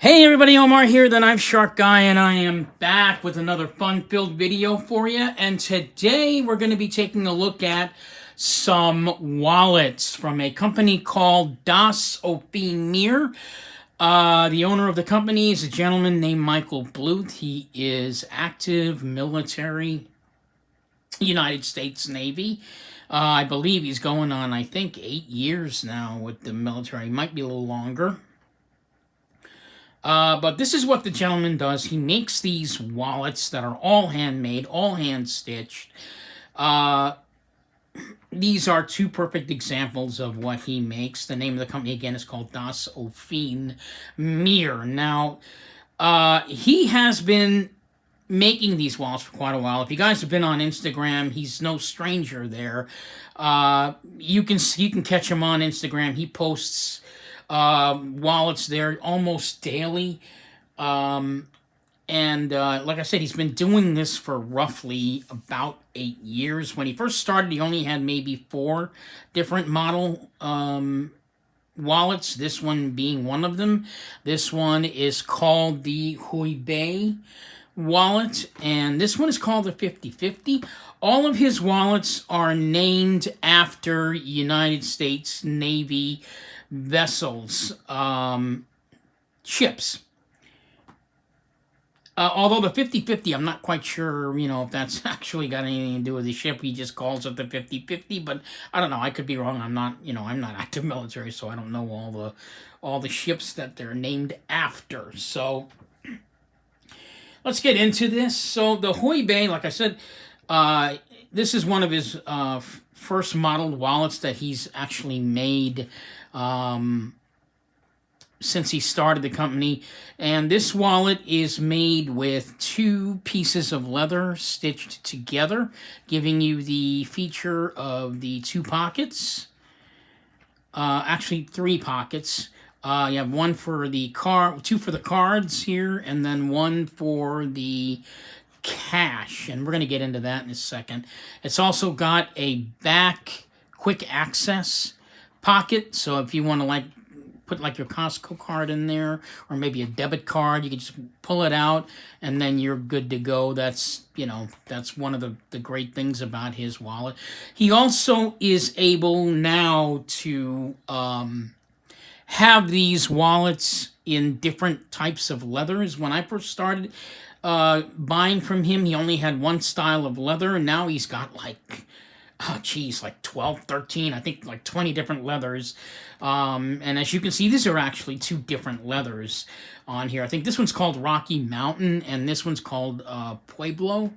Hey everybody, Omar here, the Knife Shark Guy, and I am back with another fun-filled video for you. And today we're going to be taking a look at some wallets from a company called Offenmeer. The owner of the company is a gentleman named Michael Bluth. He is active military, United States Navy. I believe he's going on, I think, 8 years now with the military. Might be a little longer. But this is what the gentleman does. He makes these wallets that are all handmade, all hand-stitched. These are two perfect examples of what he makes. The name of the company, again, is called Offenmeer. Now, he has been making these wallets for quite a while. If you guys have been on Instagram, he's no stranger there. You can catch him on Instagram. He posts wallets there almost daily. Like I said, he's been doing this for roughly about 8 years. When he first started, he only had maybe 4 different model wallets, this one being one of them. This one is called the Offene wallet, and this one is called the 50/50. All of his wallets are named after United States Navy vessels, ships. Although the 50/50, I'm not quite sure, if that's actually got anything to do with the ship. He just calls it the 50/50, but I don't know. I could be wrong. I'm not active military, so I don't know all the ships that they're named after. So let's get into this. So the Offene, like I said, this is one of his first modeled wallets that he's actually made since he started the company. And this wallet is made with 2 pieces of leather stitched together, giving you the feature of the 2 pockets. Actually 3 pockets. You have one for the 2 for the cards here, and then 1 for the cash, and we're going to get into that in a second. It's also got a back quick access pocket, so if you want to put your Costco card in there, or maybe a debit card, you can just pull it out and then you're good to go. That's one of the great things about his wallet. He also is able now to have these wallets in different types of leathers. When I first started buying from him, he only had one style of leather, and now he's got like 12, 13, I think 20 different leathers. And as you can see, these are actually 2 different leathers on here. I think this one's called Rocky Mountain, and this one's called Pueblo.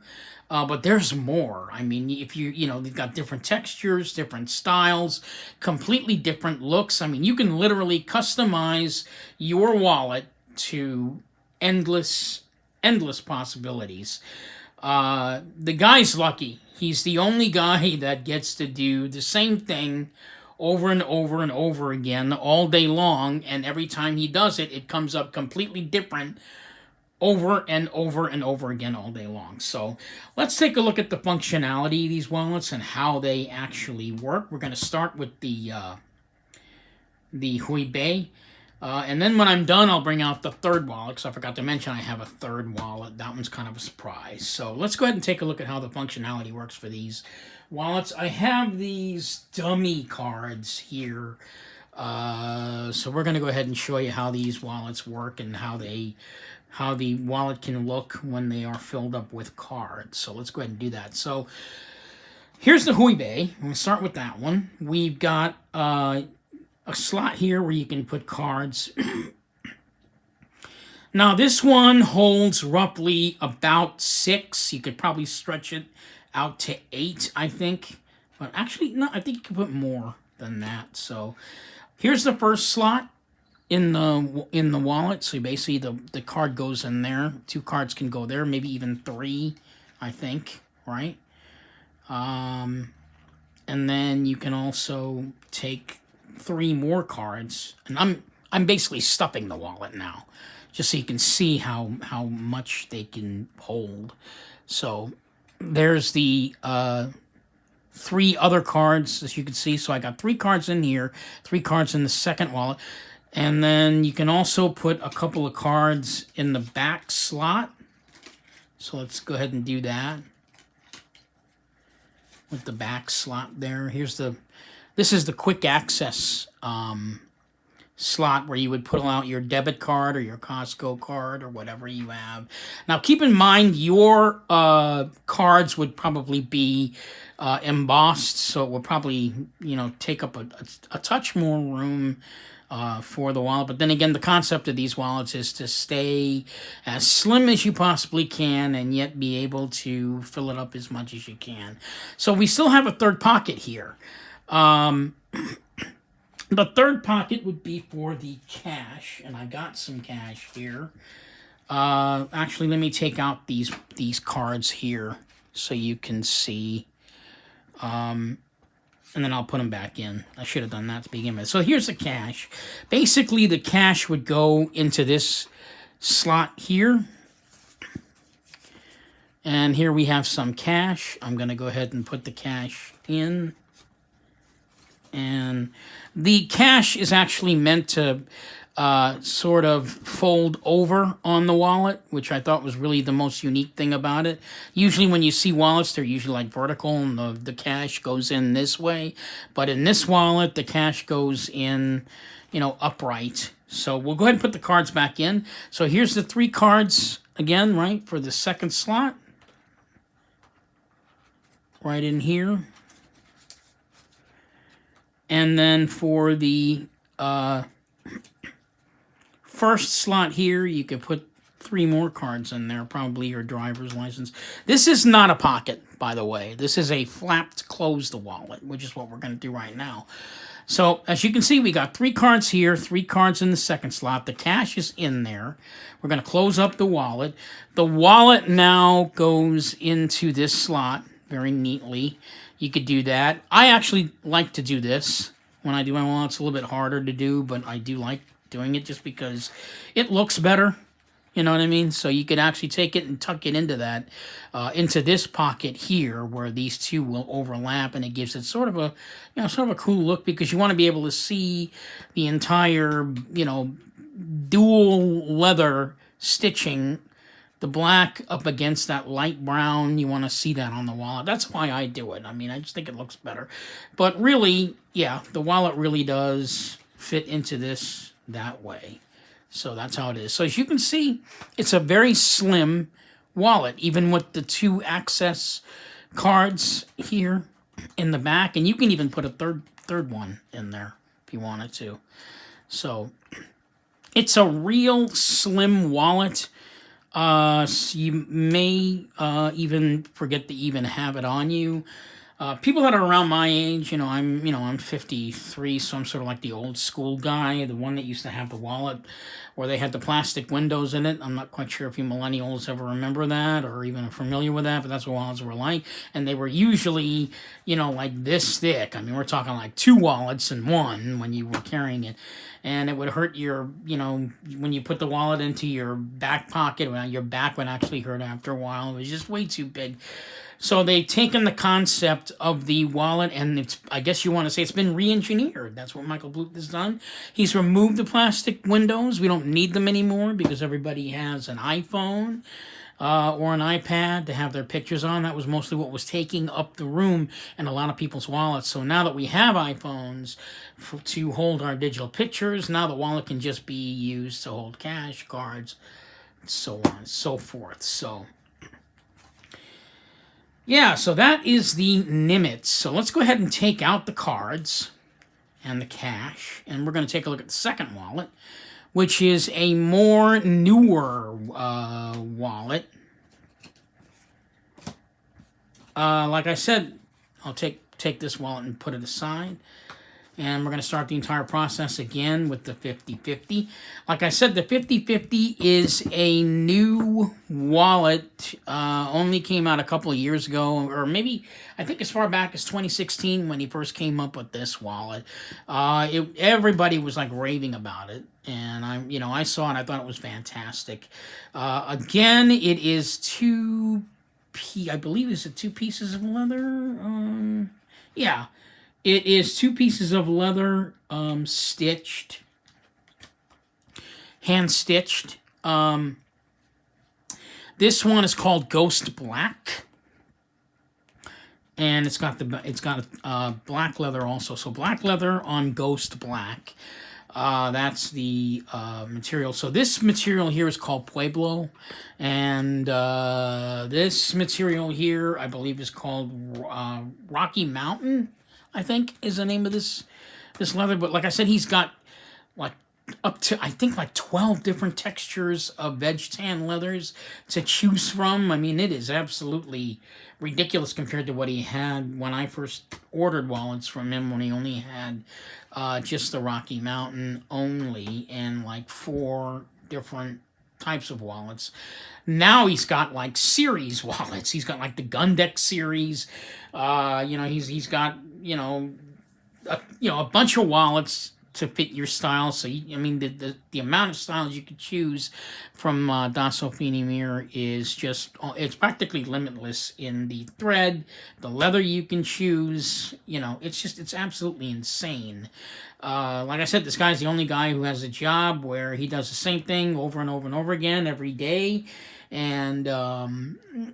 But there's more. I mean, if they've got different textures, different styles, completely different looks. I mean, you can literally customize your wallet to endless possibilities. The guy's lucky. He's the only guy that gets to do the same thing over and over and over again all day long, and every time he does it, it comes up completely different over and over and over again all day long. So let's take a look at the functionality of these wallets and how they actually work. We're going to start with the Offene. And then when I'm done, I'll bring out the 3rd wallet, because I forgot to mention I have a 3rd wallet. That one's kind of a surprise. So let's go ahead and take a look at how the functionality works for these wallets. I have these dummy cards here. So we're going to go ahead and show you how these wallets work and how the wallet can look when they are filled up with cards. So let's go ahead and do that. So here's the Offene. I'm going to start with that one. We've got a slot here where you can put cards. Now this one holds roughly about 6. You could probably stretch it out to 8, I think. But actually, no, I think you can put more than that. So here's the first slot in the wallet. So basically the card goes in there. 2 cards can go there, maybe even 3, I think, right? And then you can also take 3 more cards, and I'm basically stuffing the wallet now, just so you can see how much they can hold. So there's the 3 other cards, as you can see. So I got 3 cards in here, 3 cards in the second wallet. And then you can also put a couple of cards in the back slot. So let's go ahead and do that with the back slot there. This is the quick access slot where you would put out your debit card or your Costco card or whatever you have. Now keep in mind your cards would probably be embossed, so it will probably, you know, take up a touch more room for the wallet. But then again, the concept of these wallets is to stay as slim as you possibly can and yet be able to fill it up as much as you can. So we still have a third pocket here. The third pocket would be for the cash, and I got some cash here. Actually, let me take out these cards here so you can see. And then I'll put them back in. I should have done that to begin with. So here's the cash. Basically, the cash would go into this slot here. And here we have some cash. I'm going to go ahead and put the cash in. And the cash is actually meant to sort of fold over on the wallet, which I thought was really the most unique thing about it. Usually when you see wallets, they're usually like vertical and the cash goes in this way. But in this wallet, the cash goes in, you know, upright. So we'll go ahead and put the cards back in. So here's the 3 cards again, right, for the second slot. Right in here. And then for the first slot here, you could put 3 more cards in there, probably your driver's license. This is not a pocket, by the way. This is a flapped closed wallet, which is what we're going to do right now. So as you can see, we got 3 cards here, 3 cards in the second slot. The cash is in there. We're going to close up the wallet. The wallet now goes into this slot very neatly. You could do that. I actually like to do this when I do my wallet. It's a little bit harder to do, but I do like doing it just because it looks better. You know what I mean? So you could actually take it and tuck it into that, into this pocket here, where these two will overlap, and it gives it sort of a, you know, sort of a cool look, because you want to be able to see the entire, you know, dual leather stitching. The black up against that light brown, you want to see that on the wallet. That's why I do it. I mean, I just think it looks better. But really, yeah, the wallet really does fit into this that way. So that's how it is. So as you can see, it's a very slim wallet, even with the 2 access cards here in the back. And you can even put a third one in there if you wanted to. So it's a real slim wallet. So you may even forget to even have it on you. People that are around my age, you know, I'm 53, so I'm sort of like the old school guy, the one that used to have the wallet where they had the plastic windows in it. I'm not quite sure if you millennials ever remember that or even are familiar with that, but that's what wallets were like. And they were usually, you know, like this thick. I mean, we're talking like 2 wallets in one when you were carrying it. And it would hurt your, you know, when you put the wallet into your back pocket, well, your back would actually hurt after a while. It was just way too big. So they've taken the concept of the wallet, and it's, I guess you want to say, it's been re-engineered. That's what Michael Bluth has done. He's removed the plastic windows. We don't need them anymore because everybody has an iPhone or an iPad to have their pictures on. That was mostly what was taking up the room in a lot of people's wallets. So now that we have iPhones to hold our digital pictures, now the wallet can just be used to hold cash, cards, so on and so forth. So yeah, so that is the Nimitz. So let's go ahead and take out the cards and the cash, and we're going to take a look at the second wallet, which is a more newer wallet. Like I said, I'll take this wallet and put it aside. And we're going to start the entire process again with the 50/50. Like I said, the 50/50 is a new wallet. Only came out a couple of years ago, or maybe I think as far back as 2016 when he first came up with this wallet. Everybody was like raving about it, and I saw it. I thought it was fantastic. Again, it is I believe it's 2 pieces of leather. Yeah. It is 2 pieces of leather stitched hand stitched. This one is called Ghost Black, and it's got black leather also. So black leather on Ghost Black. That's the material. So this material here is called Pueblo, and this material here, I believe, is called Rocky Mountain, I think is the name of this leather. But like I said, he's got like up to, I think, like 12 different textures of veg tan leathers to choose from. I mean, it is absolutely ridiculous compared to what he had when I first ordered wallets from him, when he only had just the Rocky Mountain only and like 4 different types of wallets. Now he's got like series wallets. He's got like the Gundeck series. He's got a bunch of wallets to fit your style. So the amount of styles you could choose from Das Offenmeer is just, it's practically limitless in the thread, the leather you can choose. It's absolutely insane. Like I said, this guy's the only guy who has a job where he does the same thing over and over and over again every day, and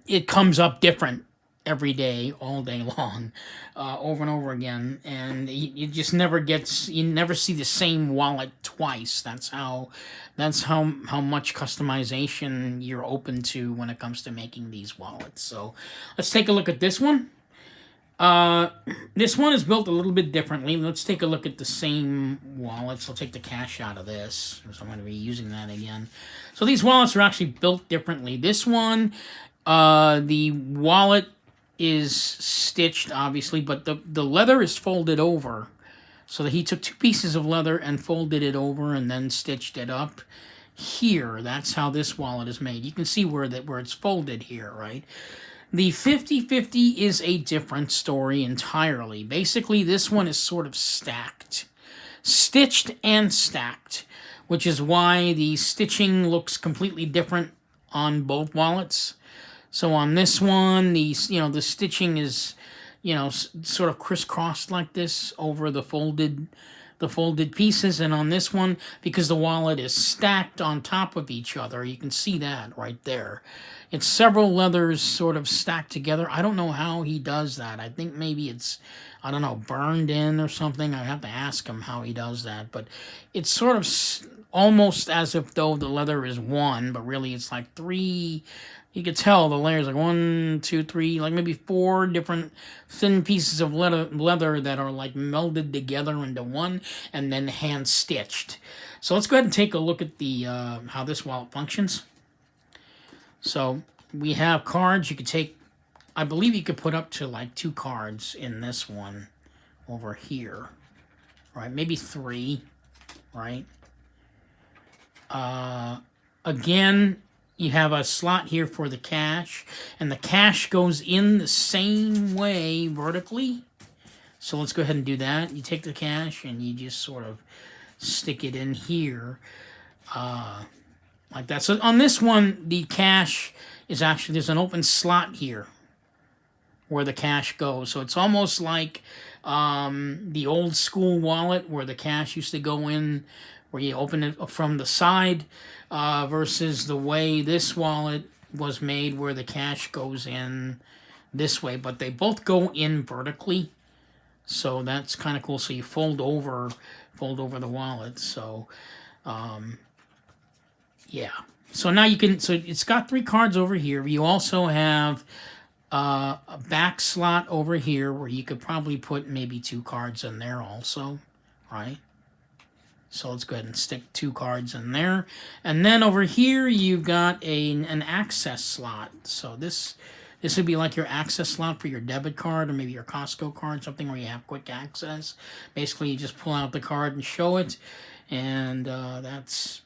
it comes up different every day, all day long, over and over again, and you just never see the same wallet twice. That's how much customization you're open to when it comes to making these wallets. So let's take a look at this one. This one is built a little bit differently. Let's take a look at the same wallets. I'll take the cash out of this, because I'm going to be using that again. So these wallets are actually built differently. This one, the wallet is stitched, obviously, but the leather is folded over. So that he took 2 pieces of leather and folded it over and then stitched it up here. That's how this wallet is made. You can see where it's folded here, right? The 50/50 is a different story entirely. Basically, this one is sort of stacked. Stitched and stacked, which is why the stitching looks completely different on both wallets. So on this one, the stitching is, sort of crisscrossed like this over the folded pieces, and on this one, because the wallet is stacked on top of each other, you can see that right there. It's several leathers sort of stacked together. I don't know how he does that. I think maybe it's, I don't know, burned in or something. I have to ask him how he does that, but it's sort of almost as if though the leather is one, but really it's like 3. You could tell the layers, like 1, 2, 3, like maybe 4 different thin pieces of leather that are like melded together into one and then hand stitched. So let's go ahead and take a look at the how this wallet functions. So we have cards. You could take, I believe you could put up to like 2 cards in this one over here, right? Maybe 3, right? Again, you have a slot here for the cash, and the cash goes in the same way vertically. So let's go ahead and do that. You take the cash and you just sort of stick it in here like that. So on this one, the cash is actually, there's an open slot here where the cash goes. So it's almost like the old school wallet where the cash used to go in, where you open it from the side, versus the way this wallet was made where the cash goes in this way, but they both go in vertically. So that's kind of cool. So you fold over the wallet. So yeah. So now you can, so it's got 3 cards over here. You also have a back slot over here where you could probably put maybe 2 cards in there also, right? So let's go ahead and stick 2 cards in there. And then over here, you've got an access slot. So this would be like your access slot for your debit card or maybe your Costco card, something where you have quick access. Basically, you just pull out the card and show it. And that's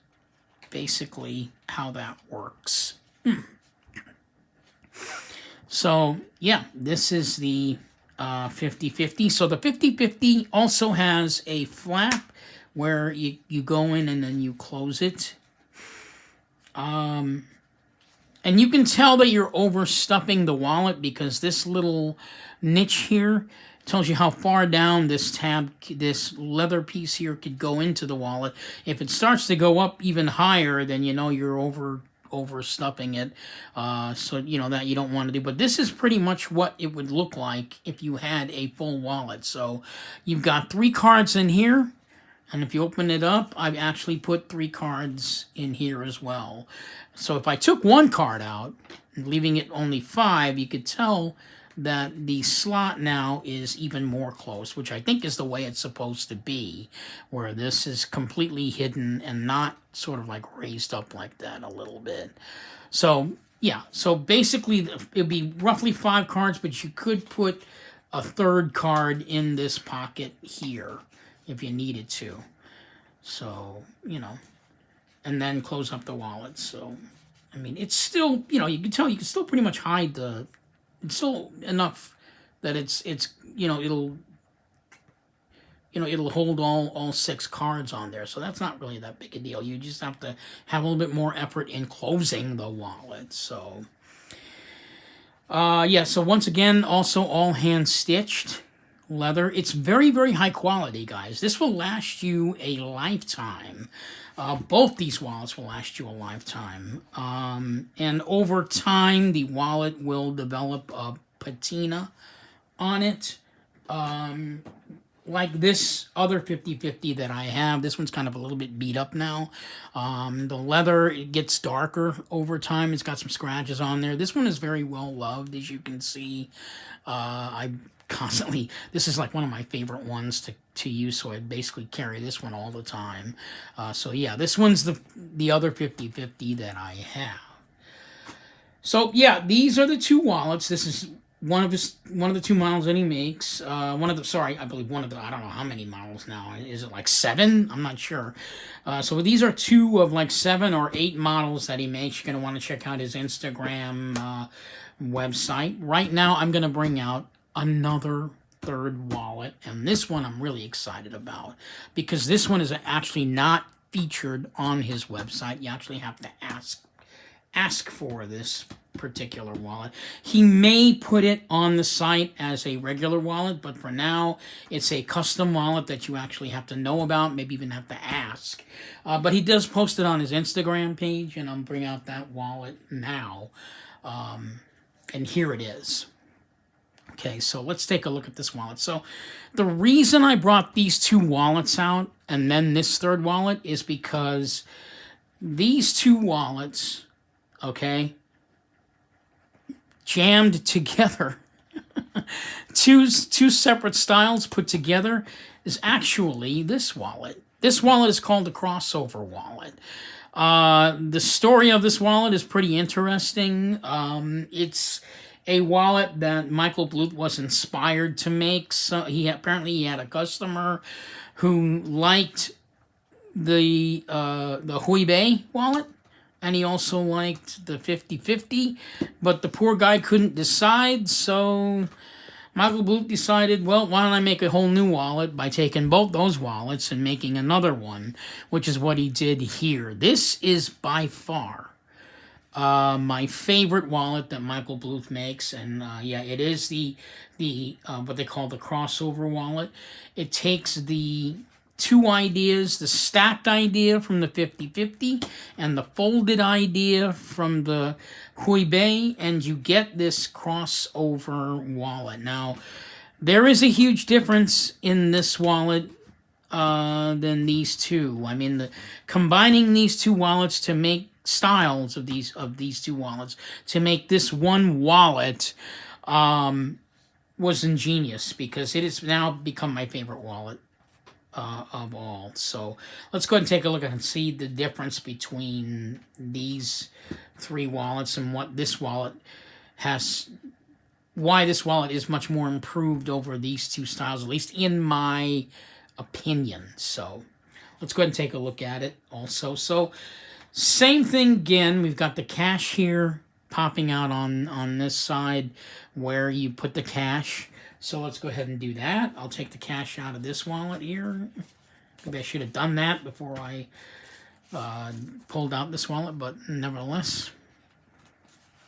basically how that works. So, yeah, this is the 50/50. So the 50/50 also has a flap where you go in and then you close it. And you can tell that you're overstuffing the wallet because this little niche here Tells you how far down this tab, this leather piece here could go into the wallet. If it starts to go up even higher, then you know you're overstuffing it. So you know that you don't want to do. But this is pretty much what it would look like if you had a full wallet. So you've got 3 cards in here. And if you open it up, I've actually put 3 cards in here as well. So if I took 1 card out, leaving it only 5, you could tell that the slot now is even more close, which I think is the way it's supposed to be, where this is completely hidden and not sort of like raised up like that a little bit. So yeah, so basically it'd be roughly 5 cards, but you could put a 3rd card in this pocket here if you needed to. So, you know, and then close up the wallet. So, I mean, it's still, you know, you can tell you can still pretty much hide the, it's still enough that it's you know, it'll hold all 6 cards on there. So that's not really that big a deal. You just have to have a little bit more effort in closing the wallet. So, yeah, so once again, also all hand stitched leather. It's very, very high quality, guys. This will last you a lifetime. Both these wallets will last you a lifetime. And over time, the wallet will develop a patina on it. Like this other 50/50 that I have. This one's kind of a little bit beat up now. The leather, it gets darker over time. It's got some scratches on there. This one is very well loved, as you can see. I constantly, this is like one of my favorite ones to use, so I basically carry this one all the time. So yeah, this one's the other 50/50 that I have. So yeah, these are the 2 wallets. This is one of the 2 models that he makes. I believe one of the, I don't know how many models now. Is it like 7? I'm not sure. So these are 2 of like 7 or 8 models that he makes. You're going to want to check out his Instagram website. Right now, I'm going to bring out another 3rd wallet, and this one I'm really excited about because this one is actually not featured on his website. You actually have to ask for this particular wallet. He may put it on the site as a regular wallet, but for now it's a custom wallet that you actually have to know about, maybe even have to ask. But he does post it on his Instagram page, and I'm bringing out that wallet now. And here it is. Okay, so let's take a look at this wallet. So the reason I brought these 2 wallets out and then this 3rd wallet is because these 2 wallets, okay, jammed together, two separate styles put together, is actually this wallet. This wallet is called the crossover wallet. The story of this wallet is pretty interesting. It's a wallet that Michael Bluth was inspired to make. So he had a customer who liked the Huibei wallet, and he also liked the 50/50, but the poor guy couldn't decide, so Michael Bluth decided, well, why don't I make a whole new wallet by taking both those wallets and making another one, which is what he did here. This is by far my favorite wallet that Michael Bluth makes, and yeah, it is the what they call the crossover wallet. It takes the 2 ideas, the stacked idea from the 50/50 and the folded idea from the Huibei, and you get this crossover wallet. Now, there is a huge difference in this wallet than these 2. I mean, combining these 2 wallets to make styles of these 2 wallets to make this one wallet was ingenious, because it has now become my favorite wallet of all. So let's go ahead and take a look and see the difference between these 3 wallets and what this wallet has, why this wallet is much more improved over these 2 styles, at least in my opinion. So let's go ahead and take a look at it also. So same thing again, we've got the cash here popping out on this side where you put the cash. So let's go ahead and do that. I'll take the cash out of this wallet here. Maybe I should have done that before I pulled out this wallet, but nevertheless,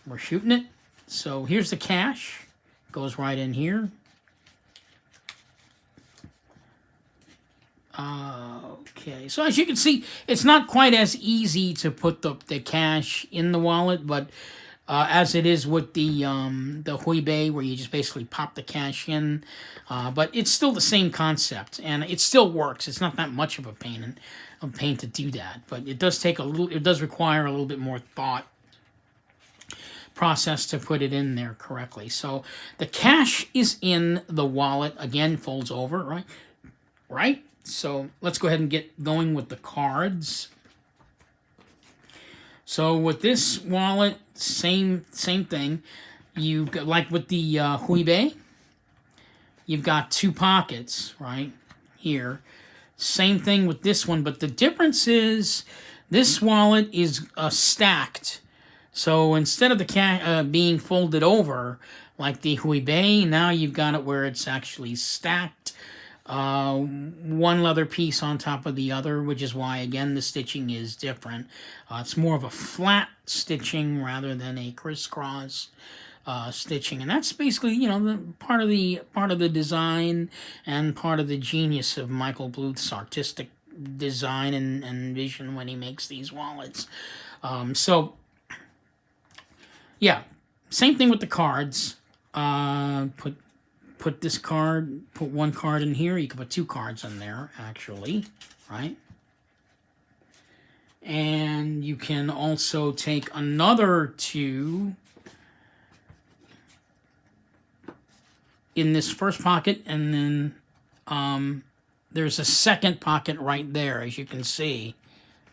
we're shooting it. So here's the cash. Goes right in here. Okay, so as you can see, it's not quite as easy to put the cash in the wallet, but as it is with the Huibei, where you just basically pop the cash in. But it's still the same concept, and it still works. It's not that much of a pain to do that, but it does take a little. It does require a little bit more thought process to put it in there correctly. So the cash is in the wallet. Again, folds over, right? Right. So let's go ahead and get going with the cards. So with this wallet, same thing. You've got, like with the Huibei, you've got two pockets, right, here. Same thing with this one, but the difference is this wallet is stacked. So instead of the being folded over like the Huibei, now you've got it where it's actually stacked. One leather piece on top of the other, which is why, again, the stitching is different. It's more of a flat stitching rather than a crisscross stitching, and that's basically, you know, the part of the design and part of the genius of Michael Bluth's artistic design and vision when he makes these wallets. So yeah, same thing with the cards. Put this card, put one card in here. You can put two cards in there, actually, right? And you can also take another two in this first pocket, and then there's a second pocket right there, as you can see,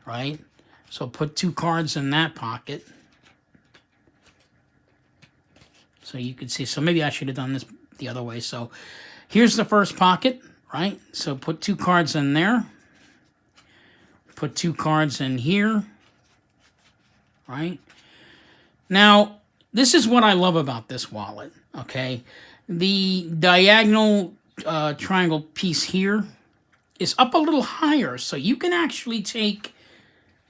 right? So put two cards in that pocket. So you can see, so maybe I should have done this the other way. So here's the first pocket, right? So put two cards in there. Put two cards in here, right? Now, this is what I love about this wallet, okay? The diagonal triangle piece here is up a little higher, so you can actually take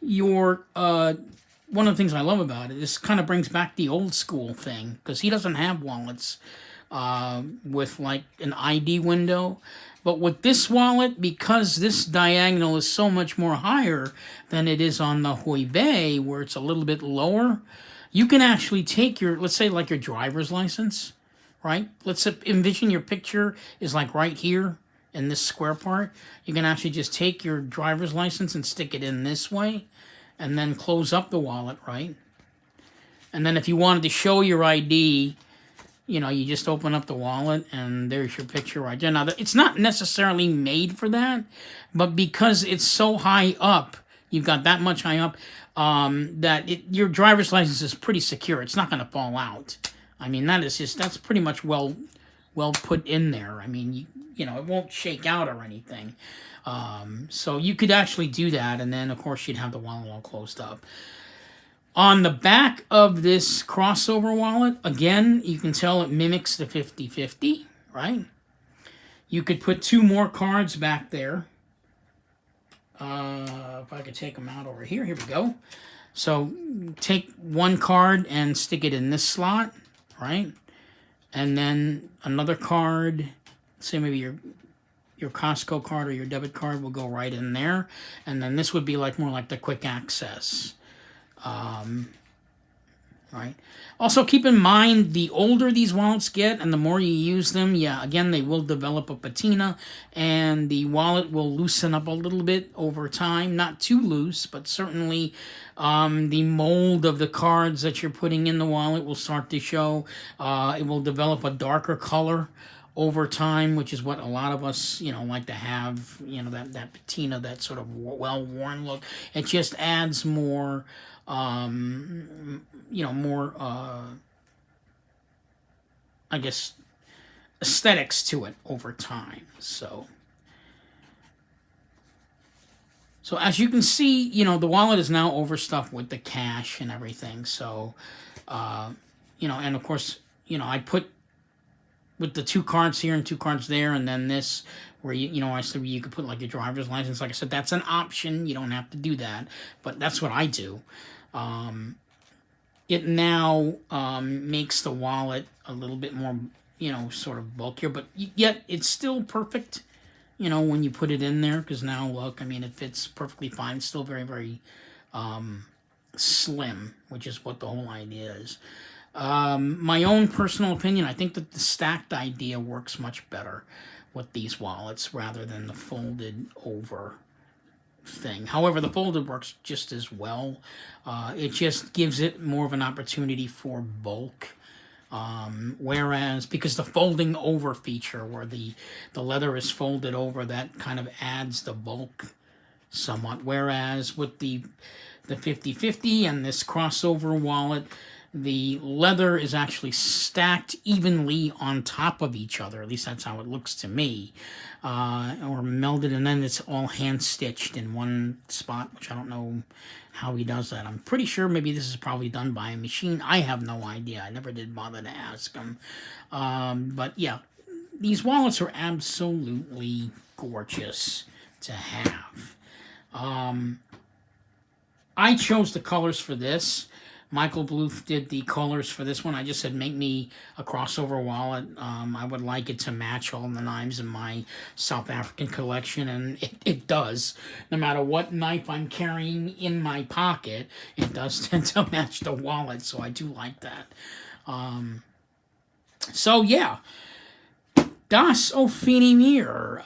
your... one of the things I love about it, this kind of brings back the old school thing, because he doesn't have wallets with like an ID window. But with this wallet, because this diagonal is so much more higher than it is on the Huibei, where it's a little bit lower, you can actually take your, let's say like your driver's license, right? Let's envision your picture is like right here in this square part. You can actually just take your driver's license and stick it in this way, and then close up the wallet, right? And then if you wanted to show your ID, you know, you just open up the wallet and there's your picture right there. Now, it's not necessarily made for that, but because it's so high up, you've got that much high up, that your driver's license is pretty secure. It's not going to fall out. I mean, that's pretty much well put in there. I mean, you know, it won't shake out or anything. So you could actually do that, and then, of course, you'd have the wallet all closed up. On the back of this crossover wallet, again, you can tell it mimics the 50-50, right? You could put two more cards back there. If I could take them out over here. Here we go. So take one card and stick it in this slot, right? And then another card, say maybe your Costco card or your debit card will go right in there. And then this would be like more like the quick access. Right. Also, keep in mind, the older these wallets get and the more you use them, yeah, again, they will develop a patina, and the wallet will loosen up a little bit over time. Not too loose, but certainly the mold of the cards that you're putting in the wallet will start to show. It will develop a darker color over time, which is what a lot of us, you know, like to have, you know, that patina, that sort of well-worn look. It just adds more... you know, more, I guess, aesthetics to it over time. So as you can see, you know, the wallet is now overstuffed with the cash and everything. So, you know, and of course, you know, I put with the two cards here and two cards there, and then this, where you know, I said you could put like your driver's license. Like I said, that's an option. You don't have to do that, but that's what I do. It now makes the wallet a little bit more, you know, sort of bulkier, but yet it's still perfect, you know, when you put it in there, because now look, I mean, it fits perfectly fine. It's still very, very slim, which is what the whole idea is. My own personal opinion, I think that the stacked idea works much better with these wallets rather than the folded over thing. However, the folded works just as well. It just gives it more of an opportunity for bulk. Whereas, because the folding over feature, where the leather is folded over, that kind of adds the bulk somewhat. Whereas with the 50/50 and this crossover wallet, the leather is actually stacked evenly on top of each other. At least that's how it looks to me. Or melded, and then it's all hand-stitched in one spot, which I don't know how he does that. I'm pretty sure maybe this is probably done by a machine. I have no idea. I never did bother to ask him. But yeah, these wallets are absolutely gorgeous to have. I chose the colors for this. Michael Bluth did the colors for this one. I just said, make me a crossover wallet. I would like it to match all the knives in my South African collection, and it does. No matter what knife I'm carrying in my pocket, it does tend to match the wallet, so I do like that. So, yeah. Das Offene Meer.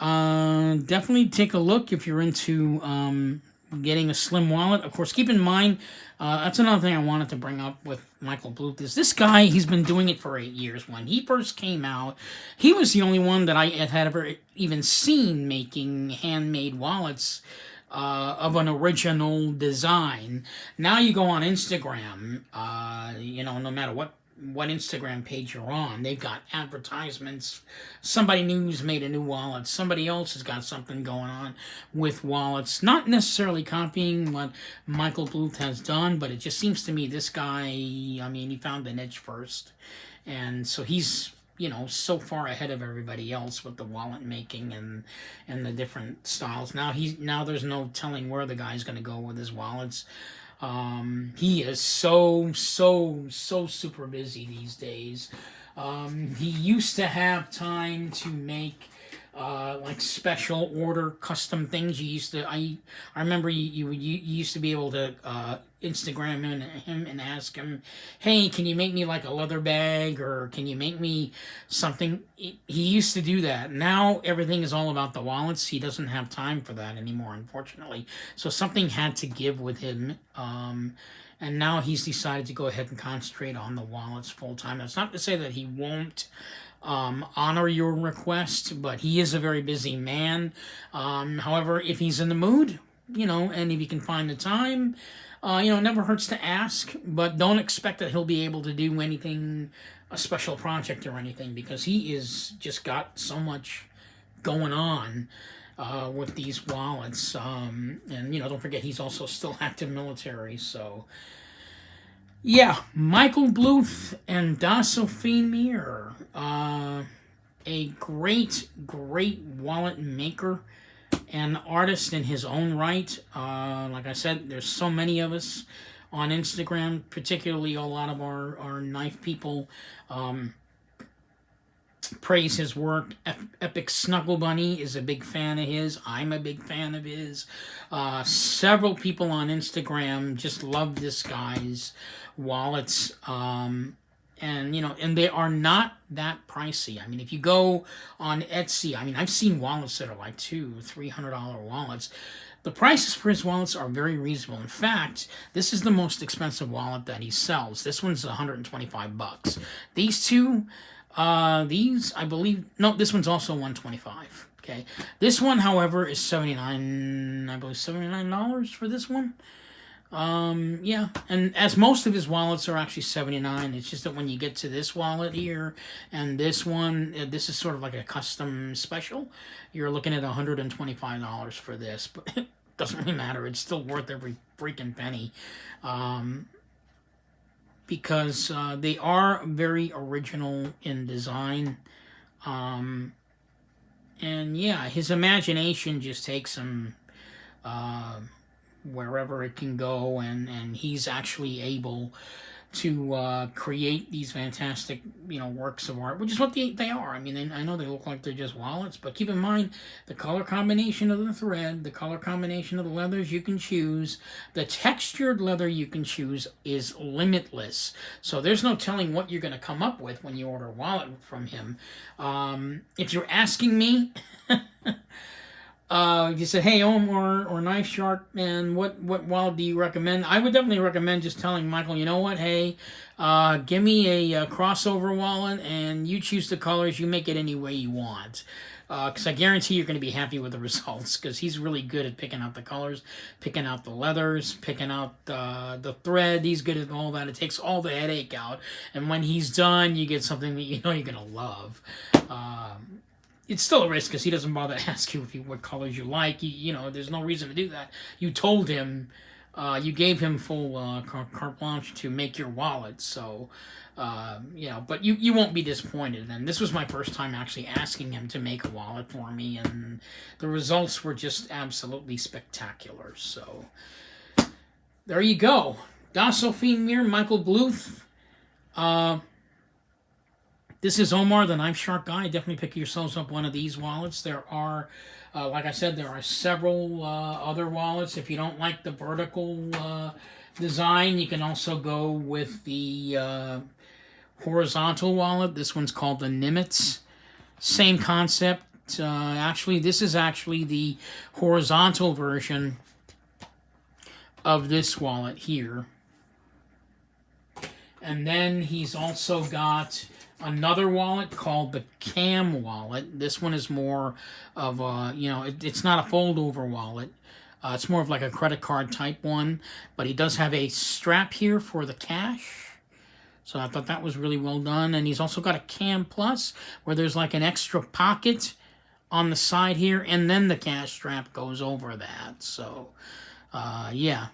Definitely take a look if you're into getting a slim wallet. Of course, keep in mind, that's another thing I wanted to bring up with Michael Bluth, is this guy, he's been doing it for 8 years. When he first came out, he was the only one that I had ever even seen making handmade wallets of an original design. Now you go on Instagram, you know, no matter what Instagram page you're on, they've got advertisements. Somebody new's made a new wallet. Somebody else has got something going on with wallets. Not necessarily copying what Michael Bluth has done, but it just seems to me this guy, I mean, he found the niche first. And so he's, you know, so far ahead of everybody else with the wallet making and the different styles. Now there's no telling where the guy's going to go with his wallets. He is so super busy these days. He used to have time to make like special order custom things. I remember you used to be able to Instagram him and ask him, hey, can you make me like a leather bag, or can you make me something? He used to do that. Now everything is all about the wallets. He doesn't have time for that anymore, unfortunately. So something had to give with him. And now he's decided to go ahead and concentrate on the wallets full time. That's not to say that he won't honor your request, but he is a very busy man. However, if he's in the mood, you know, and if he can find the time, you know, it never hurts to ask, but don't expect that he'll be able to do anything, a special project or anything, because he is just got so much going on with these wallets. And, you know, don't forget, he's also still active military, so... Yeah, Michael Bluth and Das Offenmeer. A great wallet maker and artist in his own right. Like I said, there's so many of us on Instagram, particularly a lot of our knife people. Praise his work. Epic Snuggle Bunny is a big fan of his. I'm a big fan of his. Several people on Instagram just love this guy's wallets. And, you know, and they are not that pricey. I mean, if you go on Etsy, I mean, I've seen wallets that are like $200-300 wallets. The prices for his wallets are very reasonable. In fact, this is the most expensive wallet that he sells. This one's $125. These two... these, I believe, no, this one's also $125. Okay, this one, however, is $79 for this one. Yeah, and as most of his wallets are actually $79, it's just that when you get to this wallet here and this one, this is sort of like a custom special. You're looking at $125 for this, but it doesn't really matter. It's still worth every freaking penny. Because they are very original in design. And yeah, his imagination just takes him wherever it can go, and he's actually able to create these fantastic, works of art, which is what they are. I mean, I know they look like they're just wallets, but keep in mind the color combination of the thread, the color combination of the leathers you can choose, the textured leather you can choose is limitless. So there's no telling what you're going to come up with when you order a wallet from him. If you're asking me, you said, "Hey, Omar or Knife Shark, man, what wallet do you recommend?" I would definitely recommend just telling Michael, you know what, hey, give me a crossover wallet, and you choose the colors. You make it any way you want, because I guarantee you're going to be happy with the results. Because he's really good at picking out the colors, picking out the leathers, picking out the thread. He's good at all that. It takes all the headache out, and when he's done, you get something that you know you're going to love. It's still a risk because he doesn't bother to ask you what colors you like. There's no reason to do that. You told him, you gave him full carte blanche to make your wallet. So, but you won't be disappointed. And this was my first time actually asking him to make a wallet for me, and the results were just absolutely spectacular. So, there you go. Das Offenmeer, Michael Bluth. This is Omar, the Knife Shark Guy. Definitely pick yourselves up one of these wallets. There are, like I said, there are several other wallets. If you don't like the vertical design, you can also go with the horizontal wallet. This one's called the Nimitz. Same concept. Actually, this is actually the horizontal version of this wallet here. And then he's also got another wallet called the Cam wallet. This one is more of a, it's not a fold-over wallet. It's more of like a credit card type one. But he does have a strap here for the cash. So I thought that was really well done. And he's also got a Cam Plus where there's like an extra pocket on the side here. And then the cash strap goes over that. So, yeah.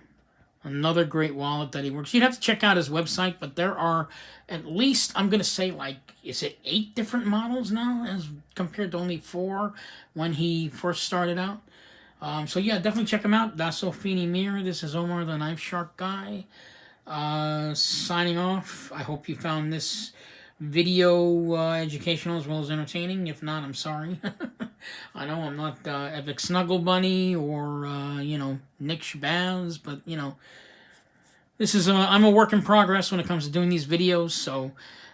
Another great wallet that he works. You'd have to check out his website, but there are at least, I'm going to say, is it 8 different models now as compared to only 4 when he first started out? So yeah, definitely check him out. Das Offenmeer. This is Omar, the Knife Shark Guy. Signing off. I hope you found this video educational as well as entertaining. If not, I'm sorry. I know I'm not Epic Snuggle Bunny or, Nick Shabazz, but, this is I'm a work in progress when it comes to doing these videos, so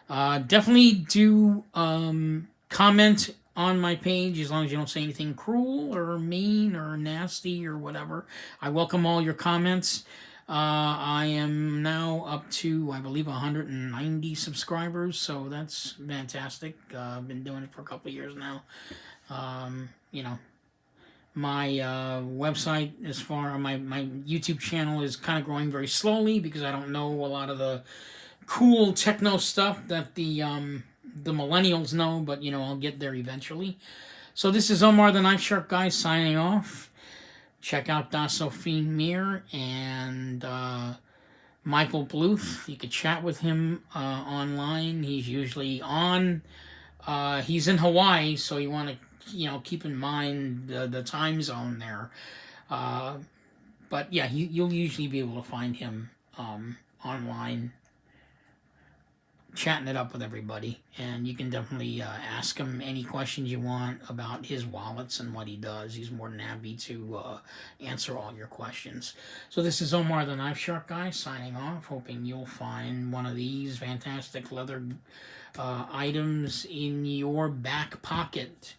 definitely do comment on my page as long as you don't say anything cruel or mean or nasty or whatever. I welcome all your comments. I am now up to, I believe, 190 subscribers, so that's fantastic. I've been doing it for a couple of years now. My website, as far my YouTube channel, is kind of growing very slowly because I don't know a lot of the cool techno stuff that the millennials know, but I'll get there eventually. So this is Omar, the Knife Shark Guy, signing off. Check out Das Offenmeer and Michael Bluth. You could chat with him online. He's usually on. He's in Hawaii, so you want to keep in mind the time zone there. But yeah, you'll usually be able to find him online, chatting it up with everybody, and you can definitely ask him any questions you want about his wallets and what he does. He's more than happy to answer all your questions. So this is Omar, the Knife Shark Guy, signing off, hoping you'll find one of these fantastic leather items in your back pocket.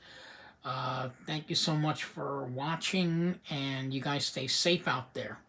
Thank you so much for watching, and you guys stay safe out there.